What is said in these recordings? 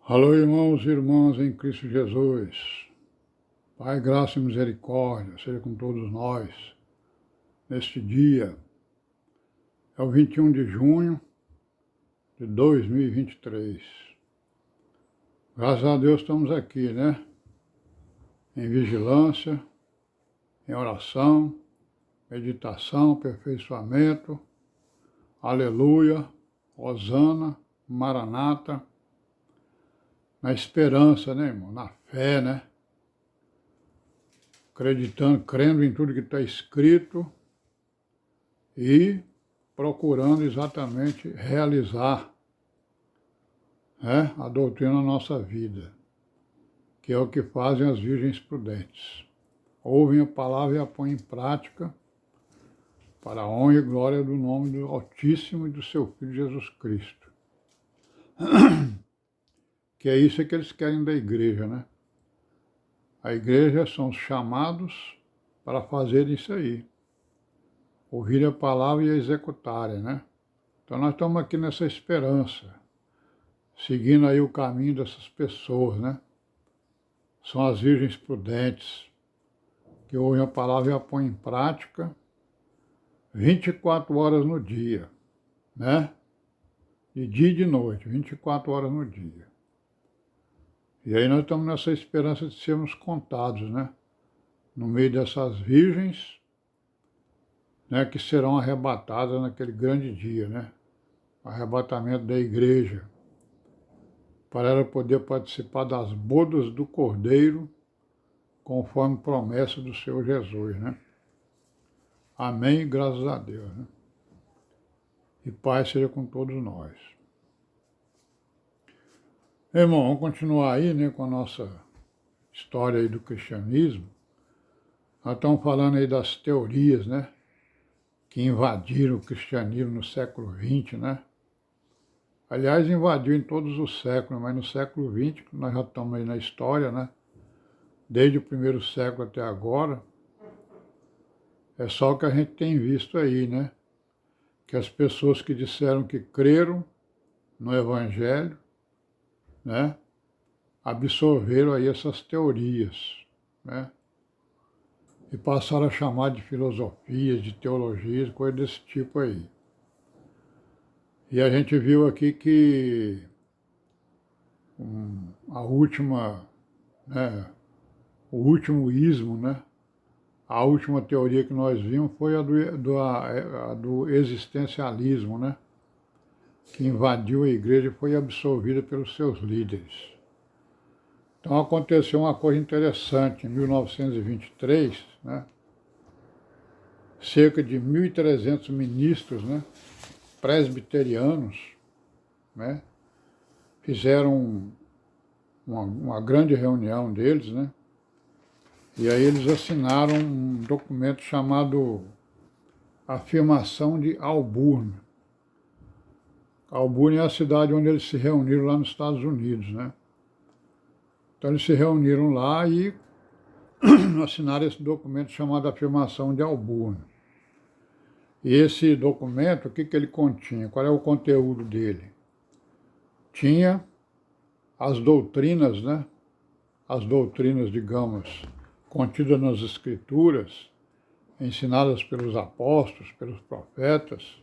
Alô, irmãos e irmãs em Cristo Jesus. Pai, graça e misericórdia seja com todos nós. Neste dia, é o 21 de junho de 2023. Graças a Deus estamos aqui, né? Em vigilância, em oração, meditação, aperfeiçoamento. Aleluia, hosana, maranata. Na esperança, né, irmão? Na fé, né? Acreditando, crendo em tudo que está escrito e procurando exatamente realizar, né, a doutrina na nossa vida, que é o que fazem as virgens prudentes. Ouvem a palavra e a põem em prática para a honra e glória do nome do Altíssimo e do seu Filho Jesus Cristo. Que é isso que eles querem da igreja, né? A igreja são os chamados para fazer isso aí. Ouvir a palavra e a executarem, né? Então nós estamos aqui nessa esperança, seguindo aí o caminho dessas pessoas, né? São as virgens prudentes, que ouvem a palavra e a põem em prática 24 horas no dia, né? De dia e de noite, 24 horas no dia. E aí nós estamos nessa esperança de sermos contados, né? No meio dessas virgens, né, que serão arrebatadas naquele grande dia, né? Arrebatamento da igreja, para ela poder participar das bodas do Cordeiro, conforme promessa do Senhor Jesus, né? Amém, graças a Deus, né? E paz seja com todos nós. Irmão, vamos continuar aí, né, com a nossa história aí do cristianismo. Nós estamos falando aí das teorias, né, que invadiram o cristianismo no século XX, né? Aliás, invadiu em todos os séculos, mas no século XX, nós já estamos aí na história, né? Desde o primeiro século até agora, é só o que a gente tem visto aí, né? Que as pessoas que disseram que creram no Evangelho, né? Absorveram aí essas teorias, né? E passaram a chamar de filosofias, de teologias, coisa desse tipo aí. E a gente viu aqui que a última, né, o último ismo, né, a última teoria que nós vimos foi a do existencialismo, né, que invadiu a igreja e foi absorvida pelos seus líderes. Então aconteceu uma coisa interessante, em 1923, né, cerca de 1.300 ministros, né, presbiterianos, né, fizeram uma grande reunião deles, né, e aí eles assinaram um documento chamado Afirmação de Auburn. Auburn é a cidade onde eles se reuniram lá nos Estados Unidos, né. Então eles se reuniram lá e assinaram esse documento chamado Afirmação de Auburn. E esse documento, o que ele continha? Qual é o conteúdo dele? Tinha as doutrinas, né? As doutrinas, digamos, contidas nas Escrituras, ensinadas pelos apóstolos, pelos profetas,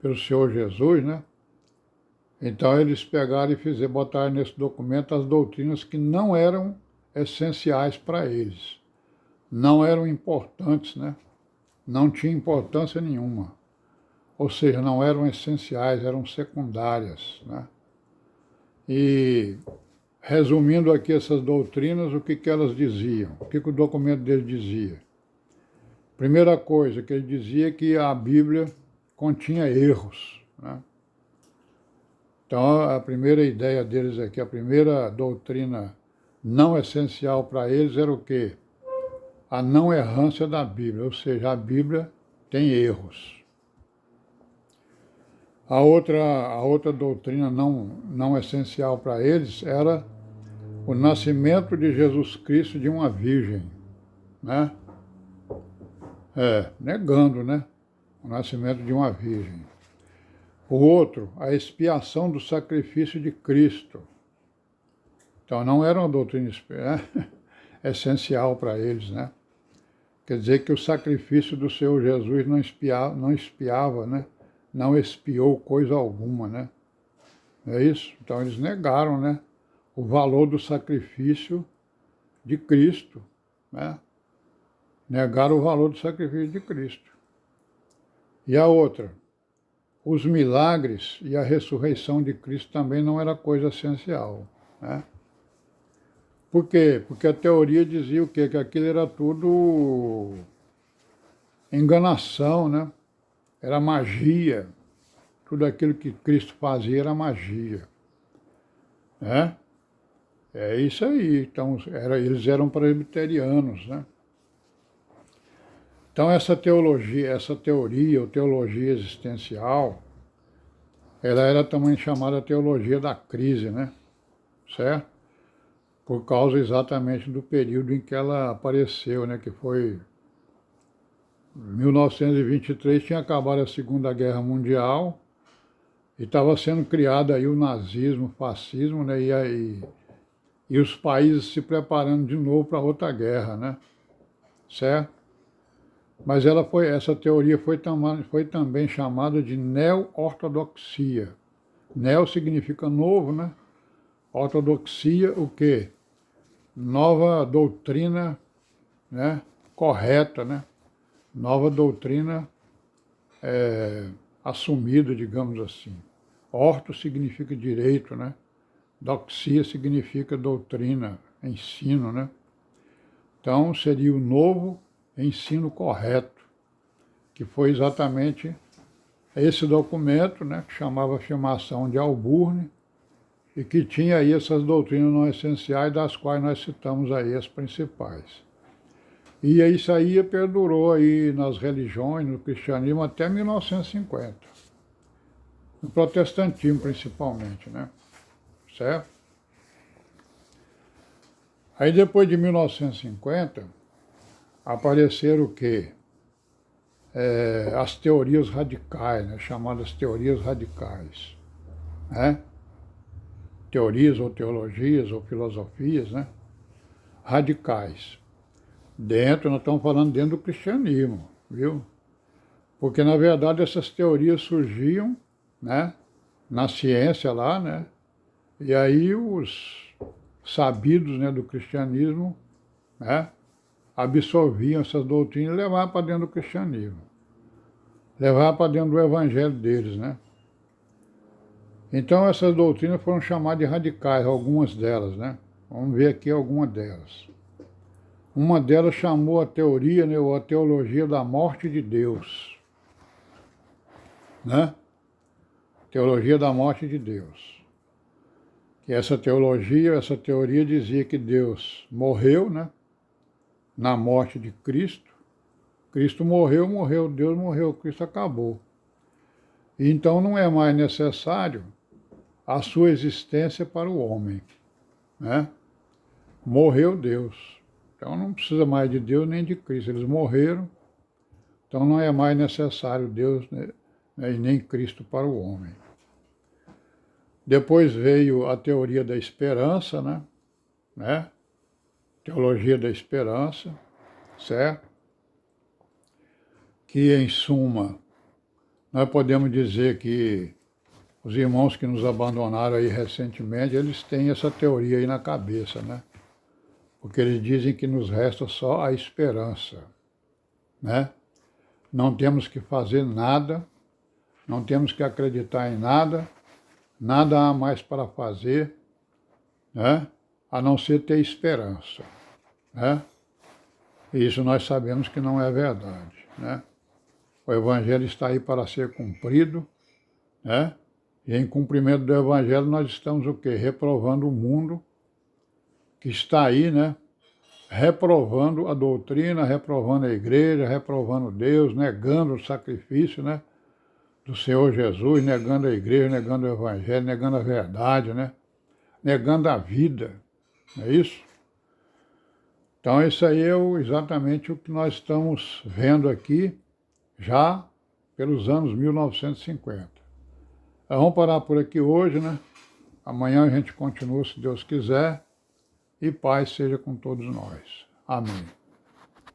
pelo Senhor Jesus, né? Então eles pegaram e botaram nesse documento as doutrinas que não eram essenciais para eles, não eram importantes, né? Não tinha importância nenhuma, ou seja, não eram essenciais, eram secundárias, né? E, resumindo aqui essas doutrinas, o que elas diziam? O que o documento dele dizia? Primeira coisa que ele dizia que a Bíblia continha erros, né? Então, a primeira ideia deles aqui, a primeira doutrina não essencial para eles era o quê? A não errância da Bíblia, ou seja, a Bíblia tem erros. A outra doutrina não essencial para eles era o nascimento de Jesus Cristo de uma virgem, né? Negando, né? O nascimento de uma virgem. O outro, a expiação do sacrifício de Cristo. Então não era uma doutrina essencial para eles, né? Quer dizer que o sacrifício do Senhor Jesus não espiava, né? Não expiou coisa alguma, né? Não é isso? Então eles negaram, né? O valor do sacrifício de Cristo, né? Negaram o valor do sacrifício de Cristo. E a outra, os milagres e a ressurreição de Cristo também não era coisa essencial, né? Por quê? Porque a teoria dizia o quê? Que aquilo era tudo enganação, né? Era magia. Tudo aquilo que Cristo fazia era magia, né? É isso aí. Então, eles eram presbiterianos, né? Então, essa teoria ou teologia existencial, ela era também chamada teologia da crise, né? Certo? Por causa exatamente do período em que ela apareceu, né? Que foi 1923, tinha acabado a Segunda Guerra Mundial e estava sendo criado aí o nazismo, o fascismo, né? E os países se preparando de novo para outra guerra, né? Certo? Mas essa teoria foi também chamada de neo-ortodoxia. Neo significa novo, né? Ortodoxia, o quê? Nova doutrina, né? Correta, né? Nova doutrina assumida, digamos assim. Orto significa direito, né? Doxia significa doutrina, ensino, né? Então, seria o novo ensino correto, que foi exatamente esse documento, né, que chamava Afirmação de Auburn, e que tinha aí essas doutrinas não essenciais, das quais nós citamos aí as principais. E isso aí perdurou aí nas religiões, no cristianismo, até 1950. No protestantismo, principalmente, né? Certo? Aí depois de 1950, apareceram o quê? As teorias radicais, né? Chamadas teorias radicais, né? Teorias ou teologias ou filosofias, né? Radicais. Nós estamos falando dentro do cristianismo, viu? Porque, na verdade, essas teorias surgiam, né? Na ciência lá, né? E aí os sabidos, né, do cristianismo, né? Absorviam essas doutrinas e levavam para dentro do cristianismo. Levavam para dentro do evangelho deles, né? Então essas doutrinas foram chamadas de radicais, algumas delas, né? Vamos ver aqui algumas delas. Uma delas chamou a teoria, né, ou a teologia da morte de Deus, né? Teologia da morte de Deus. Que essa teoria dizia que Deus morreu, né? Na morte de Cristo. Cristo morreu, Deus morreu, Cristo acabou. E então não é mais necessário a sua existência para o homem, né? Morreu Deus. Então não precisa mais de Deus nem de Cristo. Eles morreram, então não é mais necessário Deus, né, e nem Cristo para o homem. Depois veio a teoria da esperança, né? Teologia da esperança, certo? Que, em suma, nós podemos dizer que os irmãos que nos abandonaram aí recentemente, eles têm essa teoria aí na cabeça, né? Porque eles dizem que nos resta só a esperança, né? Não temos que fazer nada, não temos que acreditar em nada, nada há mais para fazer, né? A não ser ter esperança, né? E isso nós sabemos que não é verdade, né? O Evangelho está aí para ser cumprido, né? E em cumprimento do Evangelho nós estamos o quê? Reprovando o mundo que está aí, né? Reprovando a doutrina, reprovando a igreja, reprovando Deus, negando o sacrifício, né? Do Senhor Jesus, negando a igreja, negando o Evangelho, negando a verdade, né? Negando a vida, não é isso? Então isso aí é exatamente o que nós estamos vendo aqui já pelos anos 1950. Vamos parar por aqui hoje, né? Amanhã a gente continua, se Deus quiser. e paz seja com todos nós. Amém.